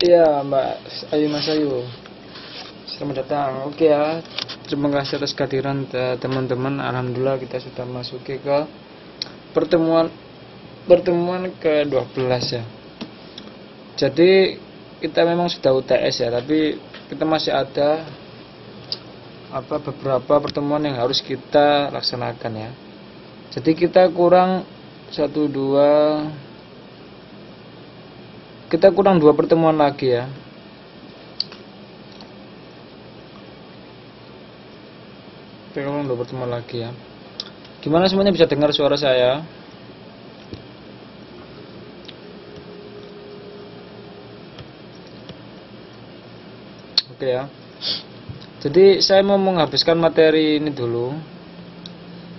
Iya Mbak Ayu, Mas Ayu, selamat datang. Oke ya, terima kasih atas kehadiran teman-teman. Alhamdulillah kita sudah masuki ke pertemuan pertemuan ke-12 ya. Jadi kita memang sudah UTS ya, tapi kita masih ada beberapa pertemuan yang harus kita laksanakan ya. Jadi kita kurang 2 pertemuan lagi ya. Kita kurang 2 pertemuan lagi ya. Gimana semuanya, bisa dengar suara saya? Oke ya. Jadi saya mau menghabiskan materi ini dulu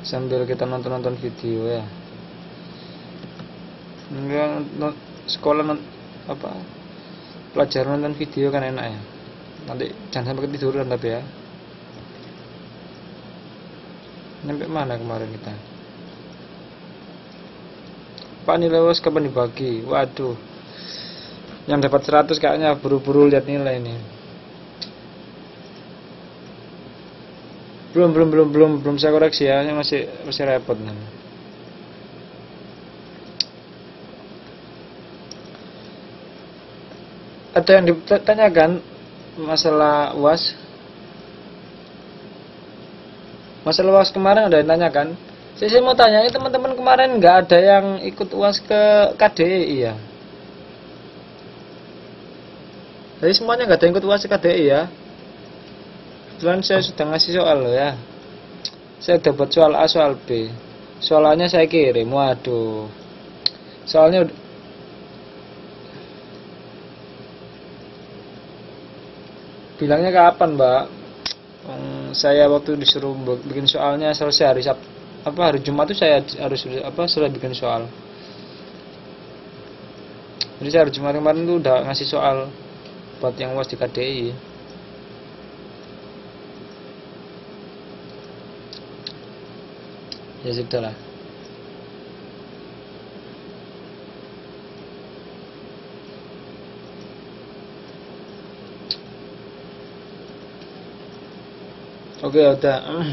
sambil kita nonton video ya. Sekolah pelajaran nonton video kan enak ya. Nanti jangan sampai ketiduran tapi ya. Sampai mana kemarin kita? Pak, nilai UAS kapan dibagi? Waduh, yang dapat 100 kayaknya buru-buru lihat nilai ini. Belum saya koreksi ya, ini masih repot nih. Ada yang ditanyakan masalah UAS? Masalah UAS kemarin ada yang tanyakan. Saya mau tanya, teman-teman kemarin nggak ada yang ikut UAS ke KDI ya? Jadi semuanya nggak ada yang ikut UAS ke KDI ya? Kebetulan saya sudah ngasih soal loh ya. Saya dapat soal A, soal B. Soalnya saya kirim. Waduh. Soalnya bilangnya kapan, Mbak? Saya waktu disuruh bikin soalnya selesai hari Jumat itu saya harus sudah bikin soal. Jadi saya hari Jumat kemarin tuh udah ngasih soal buat yang UAS di KDI. Ya sudah lah. Oke, udah.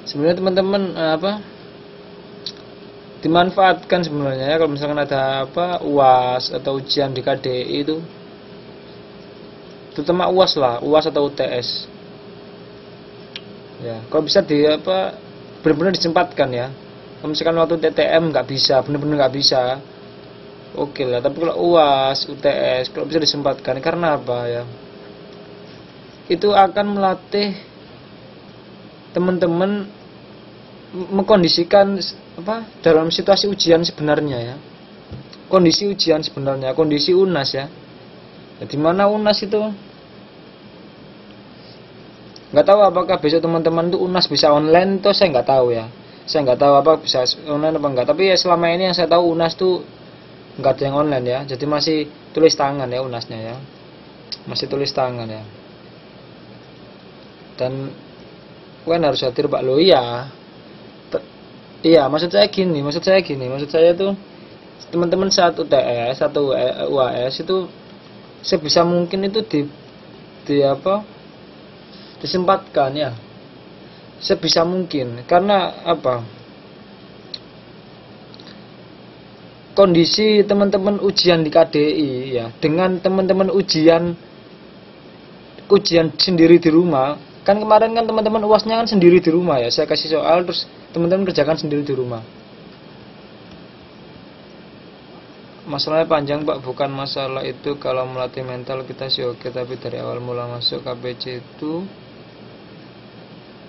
Sebenarnya teman-teman dimanfaatkan sebenarnya ya, kalau misalkan ada UAS atau ujian di KDI itu, terutama UAS lah, UAS atau UTS. Ya, kalau bisa benar-benar disempatkan ya. Kalau misalkan waktu TTM nggak bisa, benar-benar nggak bisa, oke lah. Tapi kalau UAS, UTS, kalau bisa disempatkan, karena apa ya? Itu akan melatih teman-teman mengkondisikan dalam situasi ujian sebenarnya ya. Kondisi ujian sebenarnya, kondisi UNAS ya. Di mana UNAS itu nggak tahu apakah besok teman-teman tuh UNAS bisa online tuh, saya nggak tahu ya. Saya nggak tahu bisa online apa enggak. Tapi ya selama ini yang saya tahu UNAS tuh nggak ada yang online ya. Jadi masih tulis tangan ya UNASnya ya. Masih tulis tangan ya. Dan kan harus hadir Pak lo iya. Iya, maksud saya tuh teman-teman saat UTS atau UAS itu sebisa mungkin itu disempatkan ya, sebisa mungkin. Karena kondisi teman-teman ujian di KDI ya dengan teman-teman ujian sendiri di rumah. Kan kemarin kan teman-teman UASnya kan sendiri di rumah ya, saya kasih soal terus teman-teman kerjakan sendiri di rumah. Masalahnya panjang Pak, bukan masalah itu. Kalau melatih mental kita sih oke, tapi dari awal mula masuk KPC itu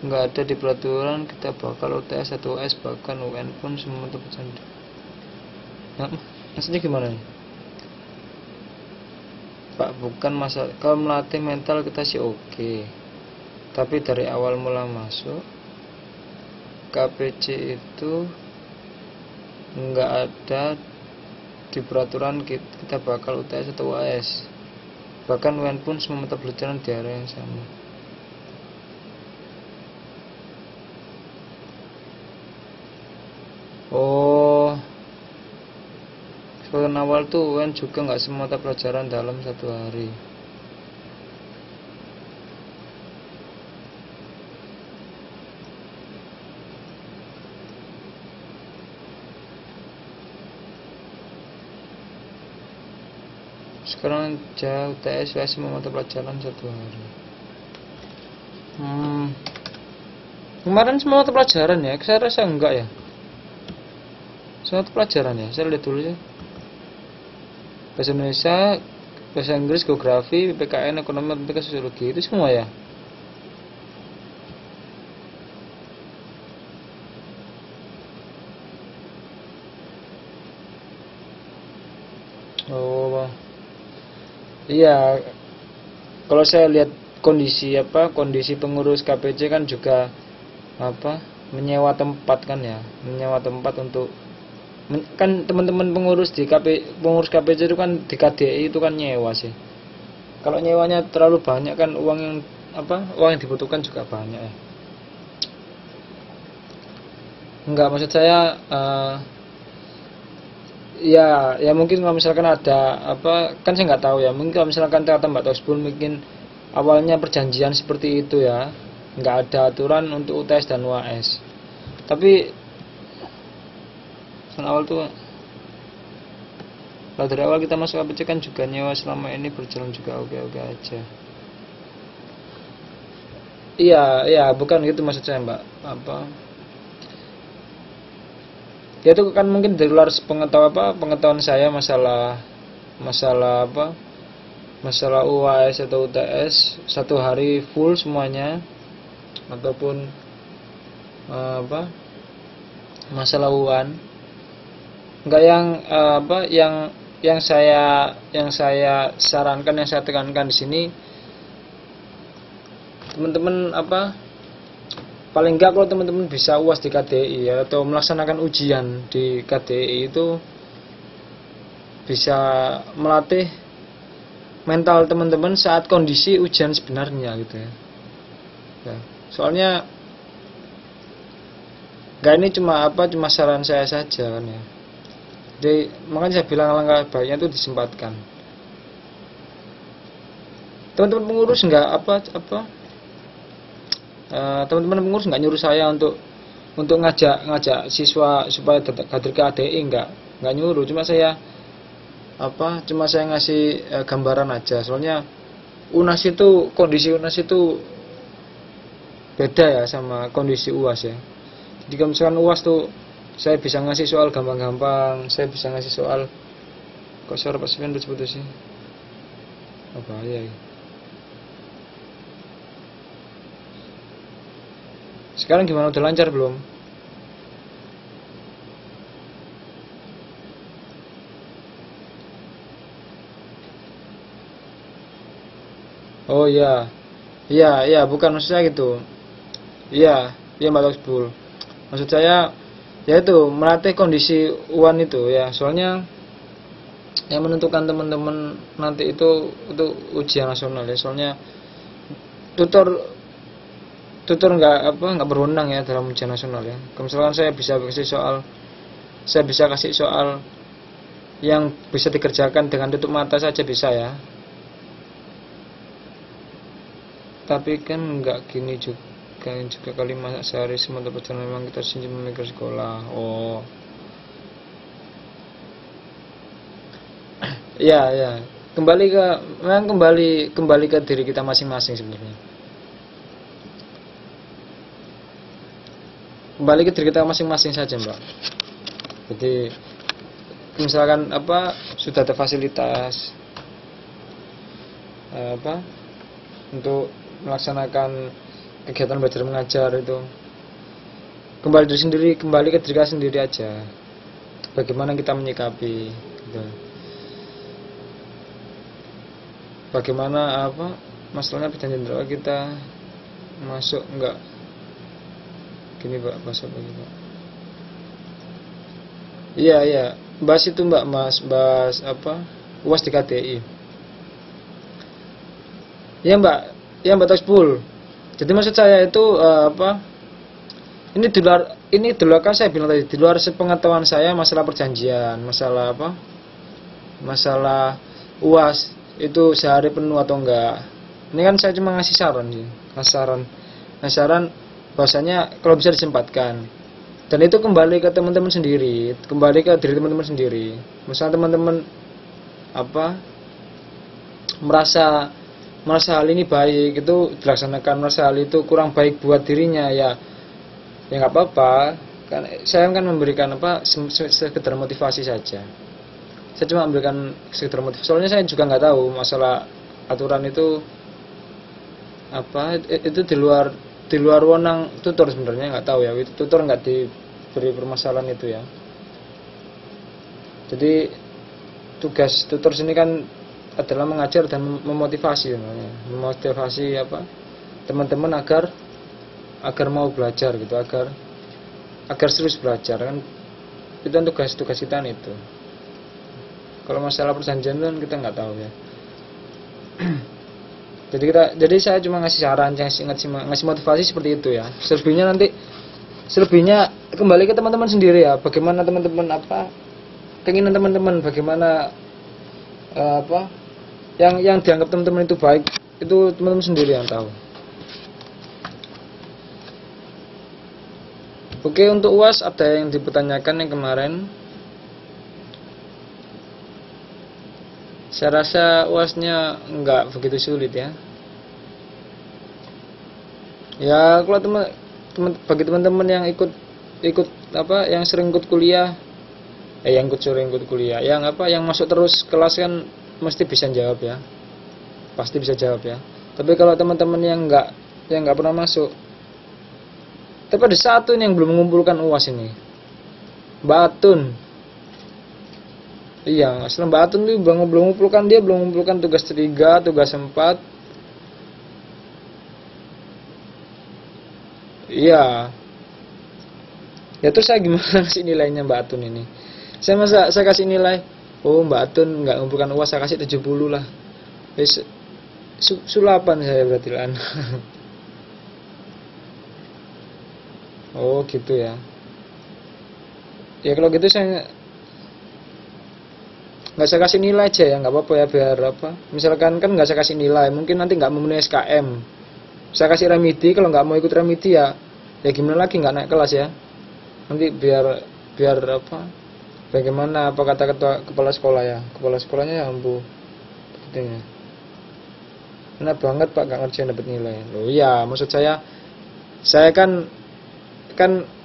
nggak ada di peraturan kita bakal UTS atau US, bahkan UN pun semua tetap bercanda. Nah, maksudnya gimana nih Pak? Bukan masalah, kalau melatih mental kita sih oke, tapi dari awal mula masuk KPC itu nggak ada di peraturan kita bakal UTS atau UAS, bahkan UN pun semua mata pelajaran di area yang sama. Oh, Tahun awal tuh UN juga nggak semua mata pelajaran dalam 1 hari. Sekarang jauh UTS semua mata pelajaran 1 hari. Kemarin semua mata pelajaran ya, saya rasa enggak ya. Semua mata pelajaran ya, saya lihat dulu ya. Bahasa Indonesia, bahasa Inggris, geografi, PPKN, ekonomi, matematika, sosiologi, itu semua ya. Oh, iya. Kalau saya lihat kondisi pengurus KPC kan juga menyewa tempat kan ya, menyewa tempat untuk kan teman-teman pengurus KPC itu kan di KDI itu kan nyewa sih. Kalau nyewanya terlalu banyak kan uang yang dibutuhkan juga banyak ya. Enggak, maksud saya ya mungkin kalau misalkan ada kan saya nggak tahu ya, mungkin kalau misalkan kata Mbak Tosbun mungkin awalnya perjanjian seperti itu ya, nggak ada aturan untuk UTS dan UAS. Tapi awal tuh kalau dari awal kita masuk KPC kan juga nyewa, selama ini berjalan juga oke-oke aja. Iya bukan gitu maksud saya Mbak, ya itu kan mungkin di luar pengetahuan saya masalah UAS atau UTS 1 hari full semuanya, ataupun masalah UAN. Enggak yang saya sarankan, yang saya tekankan di sini, teman-teman paling enggak kalau teman-teman bisa UAS di KDI ya, atau melaksanakan ujian di KDI, itu bisa melatih mental teman-teman saat kondisi ujian sebenarnya gitu ya. Soalnya enggak, ini cuma saran saya saja kan ya. Jadi makanya saya bilang langkah baiknya itu disempatkan. Teman-teman pengurus teman-teman pengurus nggak nyuruh saya untuk ngajak siswa supaya hadir ke ADI, nggak nyuruh, cuma saya ngasih gambaran aja. Soalnya kondisi UNAS itu beda ya sama kondisi UAS ya. Jadi kalau misalkan UAS tuh saya bisa ngasih soal gampang-gampang, saya bisa ngasih soal, kok suara Pak Sufyan putus-putus sih, apa ya. Sekarang gimana, udah lancar belum? Oh iya, bukan maksud saya gitu. Iya Mbak Tosbul. Maksud saya ya itu melatih kondisi UAN itu ya. Soalnya yang menentukan teman-teman nanti itu ujian nasional ya. Soalnya tutor nggak berwenang ya dalam ujian nasional ya. Kalau misalkan saya bisa kasih soal yang bisa dikerjakan dengan tutup mata saja bisa ya. Tapi kan nggak gini juga kali masa sehari semua pelajaran memang kita sendiri memikir sekolah. Oh ya kembali ke diri kita masing-masing sebenarnya. Kembali ke diri kita masing-masing saja Mbak. Jadi misalkan sudah ada fasilitas untuk melaksanakan kegiatan belajar mengajar itu, kembali ke diri kita sendiri aja, bagaimana kita menyikapi gitu. Bagaimana masalahnya perjanjian awal kita masuk enggak gini Pak, masuk lagi Pak. Iya bahas itu Mbak, bahas UAS di KDI ya Mbak Tosbul. Jadi maksud saya itu ini di luar kan saya bilang tadi, di luar sepengetahuan saya masalah perjanjian, masalah masalah UAS itu sehari penuh atau enggak. Ini kan saya cuma ngasih saran sih, saran bahwasanya kalau bisa disempatkan. Dan itu kembali ke teman-teman sendiri, kembali ke diri teman-teman sendiri. Misalnya teman-teman merasa hal ini baik, itu dilaksanakan. Merasa hal itu kurang baik buat dirinya, ya nggak apa-apa. Kan saya kan memberikan sekedar motivasi saja. Saya cuma memberikan sekedar motivasi. Soalnya saya juga nggak tahu masalah aturan itu itu di luar wewenang tutor sebenarnya, nggak tahu ya. Itu tutor nggak diberi permasalahan itu ya. Jadi tugas tutor sini kan adalah mengajar dan memotivasi sebenarnya. Memotivasi teman-teman agar mau belajar gitu, agar serius belajar kan. Itu tugas kita itu. Kalau masalah perjanjian kan kita nggak tahu ya. Jadi saya cuma ngasih saran, ngasih motivasi seperti itu ya. Selebihnya kembali ke teman-teman sendiri ya. Bagaimana teman-teman keinginan teman-teman, bagaimana yang dianggap teman-teman itu baik, itu teman-teman sendiri yang tahu. Oke, untuk UAS ada yang dipertanyakan yang kemarin. Saya rasa UASnya enggak begitu sulit ya. Ya kalau bagi teman-teman yang ikut yang sering ikut kuliah, yang sering ikut kuliah, yang masuk terus kelas kan mesti bisa jawab ya. Pasti bisa jawab ya. Tapi kalau teman-teman yang enggak pernah masuk, tapi ada satu ini yang belum mengumpulkan UAS ini, Mbak Atun. Iya, setelah Mbak Atun itu belum mengumpulkan tugas 3, tugas 4. Iya. Ya terus saya gimana sih nilainya Mbak Atun ini? Saya kasih nilai, oh Mbak Atun nggak mengumpulkan UAS, saya kasih 70 lah. Sulapan saya berarti lah. Oh gitu ya. Ya kalau gitu saya nggak saya kasih nilai aja ya, nggak apa-apa ya, biar misalkan kan nggak saya kasih nilai, mungkin nanti nggak memenuhi SKM, saya kasih remedi. Kalau nggak mau ikut remedi ya gimana lagi, nggak naik kelas ya. Nanti biar bagaimana kata kepala sekolah ya, kepala sekolahnya ya ampun pentingnya enak banget Pak, nggak ngerjain dapat nilai. Loh iya, maksud saya kan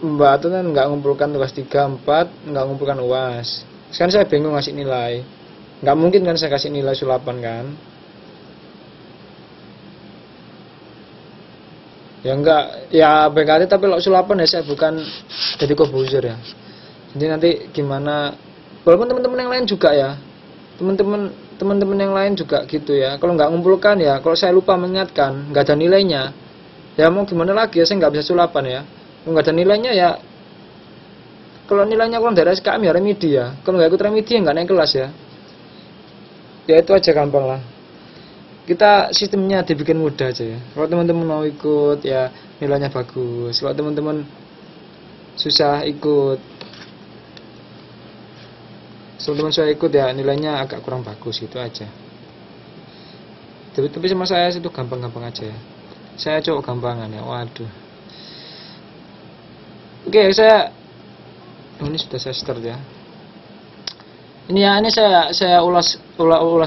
Mbak Atun kan nggak ngumpulkan tugas 3, 4, nggak ngumpulkan UAS. Sekarang saya bingung ngasih nilai. Nggak mungkin kan saya kasih nilai sulapan kan? Ya enggak, ya BKT tapi kalau sulapan ya saya bukan jadi kobuzer ya. Jadi nanti gimana? Walaupun teman-teman yang lain juga ya, teman-teman yang lain juga gitu ya. Kalau nggak ngumpulkan ya, kalau saya lupa mengingatkan, nggak ada nilainya, ya mau gimana lagi ya, saya nggak bisa sulapan ya. Kalau nggak ada nilainya ya, kalau nilainya kurang dari SKM ya remedi ya. Kalau nggak ikut remedi ya nggak naik kelas ya. Ya itu aja, gampang lah. Kita sistemnya dibikin mudah aja ya. Kalau teman-teman mau ikut ya nilainya bagus. Kalau teman-teman susah ikut, ya nilainya agak kurang bagus, gitu aja. Tapi sama saya itu gampang-gampang aja ya. Saya coba gampangan ya. Waduh. Oke, ini sudah saya start ya. Ini saya ulas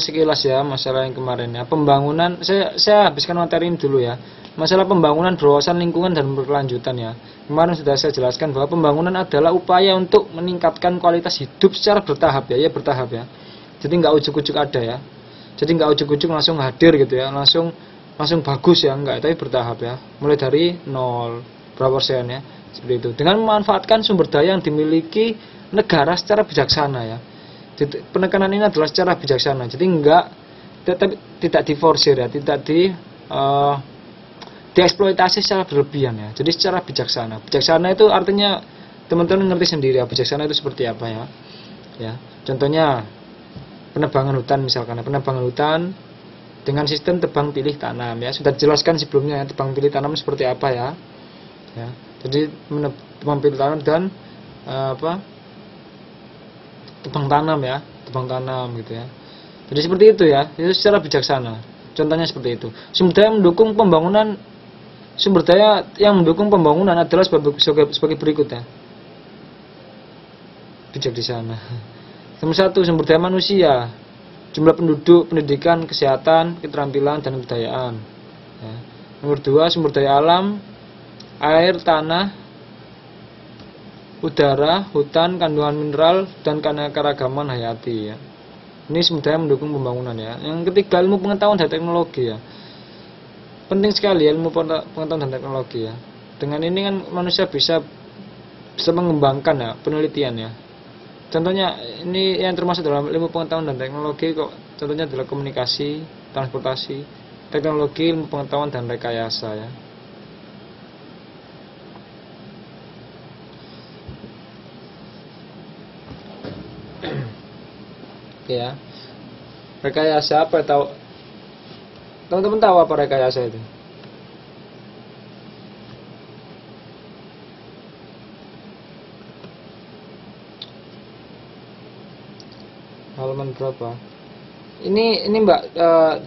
sekilas ya masalah yang kemarin ya. Pembangunan, saya habiskan materi ini dulu ya. Masalah pembangunan berwawasan lingkungan dan berkelanjutan ya. Kemarin sudah saya jelaskan bahwa pembangunan adalah upaya untuk meningkatkan kualitas hidup secara bertahap ya, bertahap ya. Jadi nggak ujuk-ujuk ada ya. Jadi nggak ujuk-ujuk langsung hadir gitu ya, langsung bagus ya, enggak, tapi bertahap ya. Mulai dari 0 berapa persen ya, seperti itu. Dengan memanfaatkan sumber daya yang dimiliki negara secara bijaksana ya. Jadi, penekanan ini adalah secara bijaksana. Jadi tidak diforsir ya, tidak dieksploitasi secara berlebihan ya. Jadi secara bijaksana. Bijaksana itu artinya teman-teman ngerti sendiri ya, bijaksana itu seperti apa ya. Ya, contohnya penebangan hutan misalkan, penebangan hutan dengan sistem tebang pilih tanam ya. Sudah dijelaskan sebelumnya ya, tebang pilih tanam seperti apa ya. Ya, jadi tebang pilih tanam dan tebang tanam ya. tebang tanam gitu ya. Jadi seperti itu ya, itu secara bijaksana. Contohnya seperti itu. Sumber daya yang mendukung pembangunan adalah sebagai berikut ya. Bijak di sana. Nomor 1, sumber daya manusia, jumlah penduduk, pendidikan, kesehatan, keterampilan, dan kebudayaan ya. Nomor 2, sumber daya alam, air, tanah, udara, hutan, kandungan mineral, dan keanekaragaman hayati ya. Ini sumber daya mendukung pembangunan ya. Yang ketiga, ilmu pengetahuan dan teknologi ya. Penting sekali ilmu pengetahuan dan teknologi ya. Dengan ini kan manusia bisa mengembangkan ya, penelitian ya. Contohnya ini yang termasuk dalam ilmu pengetahuan dan teknologi kok. Contohnya adalah komunikasi, transportasi, teknologi, ilmu pengetahuan dan rekayasa ya. Oke ya. Rekayasa apa tahu? Teman-teman tahu apa rekayasa itu? Halaman berapa? Ini Mbak,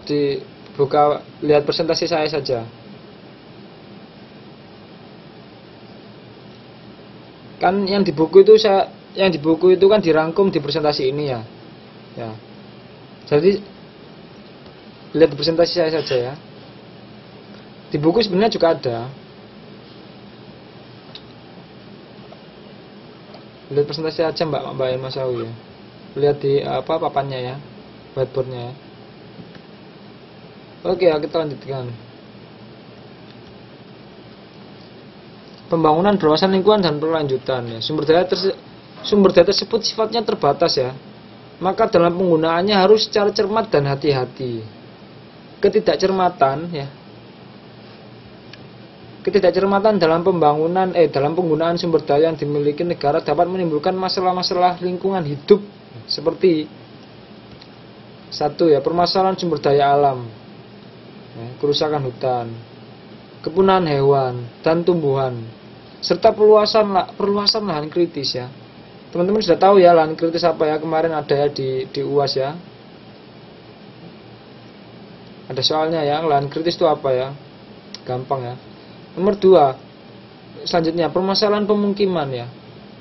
dibuka, lihat presentasi saya saja. Kan yang di buku itu kan dirangkum di presentasi ini ya. Ya. Jadi lihat di presentasi saya saja ya. Di buku sebenarnya juga ada. Lihat presentasi aja Mbak Elma Sawi ya. Lihat di papannya ya, whiteboardnya ya. Oke ya, kita lanjutkan. Pembangunan berwawasan lingkungan dan berkelanjutan ya. Sumber daya tersebut sifatnya terbatas ya. Maka dalam penggunaannya harus secara cermat dan hati-hati. Ketidakcermatan dalam penggunaan sumber daya yang dimiliki negara dapat menimbulkan masalah-masalah lingkungan hidup seperti 1 ya, permasalahan sumber daya alam ya, kerusakan hutan, kepunahan hewan dan tumbuhan, serta perluasan lahan kritis ya. Teman-teman sudah tahu ya lahan kritis apa ya, kemarin ada ya di UAS ya. Ada soalnya ya, lahan kritis itu apa ya? Gampang ya. Nomor 2, selanjutnya permasalahan pemukiman ya.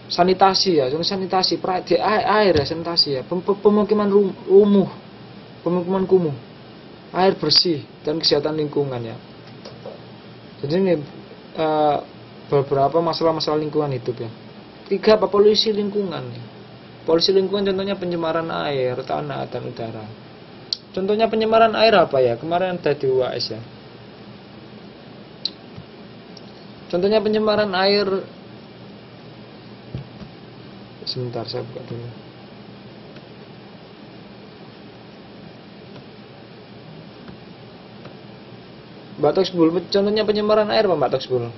Sanitasi ya, sanitasi, air ya, sanitasi ya. Pemukiman pemukiman kumuh. Air bersih dan kesehatan lingkungan ya. Jadi ini beberapa masalah-masalah lingkungan hidup ya. 3, polusi lingkungan ya. Polusi lingkungan contohnya pencemaran air, tanah, dan udara. Contohnya pencemaran air apa ya? Kemarin ada di UAS ya. Contohnya pencemaran air. Sebentar saya buka dulu. Mbak Toksbul, contohnya pencemaran air apa Mbak Toksbul?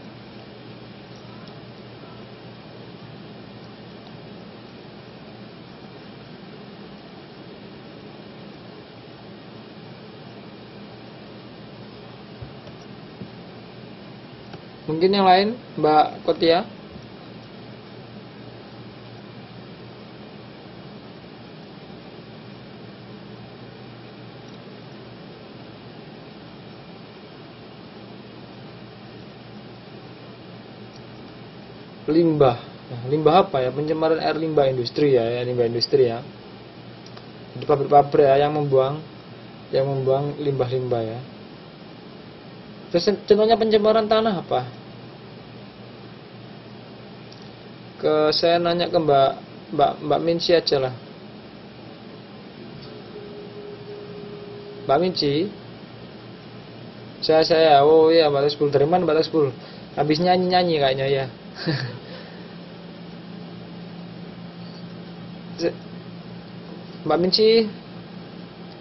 Mungkin yang lain, Mbak Kotia? Limbah. Nah, limbah apa ya? Pencemaran air limbah industri ya, limbah industri ya. Di pabrik-pabrik ya yang membuang limbah-limbah ya. Terus contohnya pencemaran tanah apa? Saya nanya ke Mbak Minci aja lah. Mbak Minci. Saya. Oh iya, Mbak Toksbul. Dari mana Mbak Toksbul? Habis nyanyi kayaknya ya. Mbak Minci.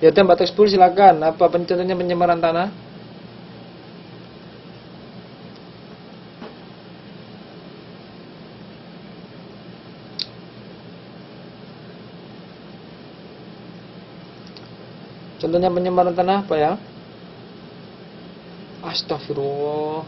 Ya udah Mbak Toksbul silakan. Apa contohnya pencemaran tanah? Contohnya pencemaran tanah apa ya? Astagfirullah.